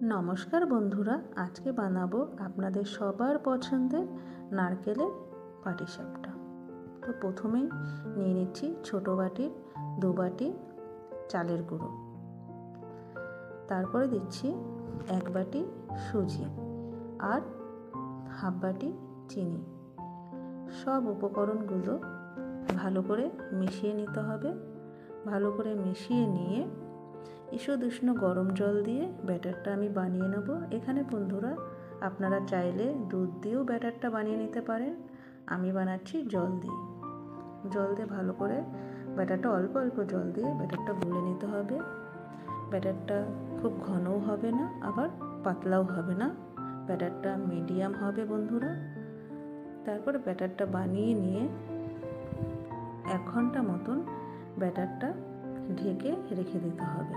নমস্কার বন্ধুরা, আজকে বানাবো আপনাদের সবার পছন্দের নারকেলের পাটিসাপটা। তো প্রথমেই নিয়ে নিচ্ছি ছোটো বাটির 2 বাটি চালের গুঁড়ো, তারপরে দিচ্ছি 1 বাটি সুজি আর হাফ বাটি চিনি। সব উপকরণগুলো ভালো করে মিশিয়ে নিতে হবে। ভালো করে মিশিয়ে নিয়ে ঈষৎ উষ্ণ গরম জল দিয়ে ব্যাটারটা আমি বানিয়ে নেব। এখানে বন্ধুরা আপনারা চাইলে দুধ দিয়েও ব্যাটারটা বানিয়ে নিতে পারেন। আমি বানাচ্ছি জল দিয়ে। জল দিয়ে ভালো করে ব্যাটারটা অল্প অল্প জল দিয়ে ব্যাটারটা গুলে নিতে হবে। ব্যাটারটা খুব ঘনও হবে না, আবার পাতলাও হবে না, ব্যাটারটা মিডিয়াম হবে বন্ধুরা। তারপরে ব্যাটারটা বানিয়ে নিয়ে 1 ঘন্টা মতন ব্যাটারটা ঢেকে রেখে দিতে হবে।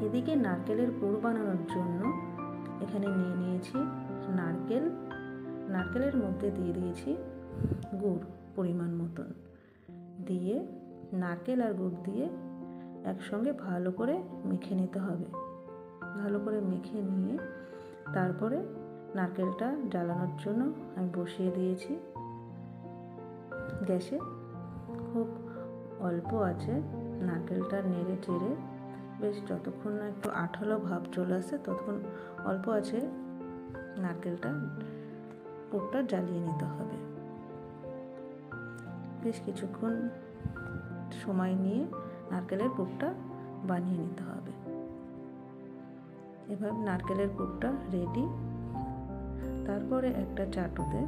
এদিকে নারকেলের পুর বানানোর জন্য এখানে নিয়ে নিয়েছি নারকেলের মধ্যে দিয়ে দিয়েছি গুড় পরিমাণ মতন, দিয়ে নারকেল আর গুড় দিয়ে একসঙ্গে ভালো করে মেখে নিতে হবে। ভালো করে মেখে নিয়ে তারপরে নারকেলটা জ্বালানোর জন্য আমি বসিয়ে দিয়েছি গ্যাসে। খুব অল্প আছে নারকেলটা নেড়ে চেড়ে বেশ যতক্ষণ না একটু আঠালো ভাব চলে আসে ততক্ষণ অল্প আছে নারকেলটা পুরটা জ্বালিয়ে নিতে হবে। বেশ কিছুক্ষণ সময় নিয়ে নারকেলের পুরটা বানিয়ে নিতে হবে। এবার নারকেলের পুরটা রেডি। তারপরে একটা চাটুতে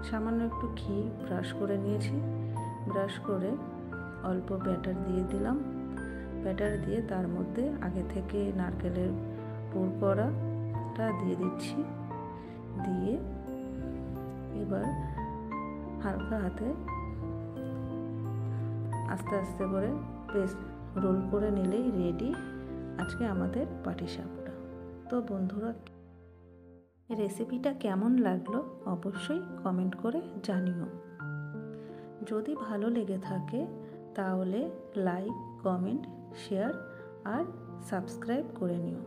সামান্য একটু ঘি ব্রাশ করে নিয়েছি। ব্রাশ করে অল্প ব্যাটার দিয়ে দিলাম। ব্যাটার দিয়ে তার মধ্যে আগে থেকে নারকেলের পুর করাটা দিয়ে দিচ্ছি। দিয়ে এবার হালকা হাতে আস্তে আস্তে করে বেশ রোল করে নিলেই রেডি আজকে আমাদের পাটিসাপটা। তো বন্ধুরা, রেসিপিটা কেমন লাগলো অবশ্যই কমেন্ট করে জানিও। যদি ভালো লেগে থাকে তাহলে লাইক, কমেন্ট, শেয়ার আর সাবস্ক্রাইব করে নিও।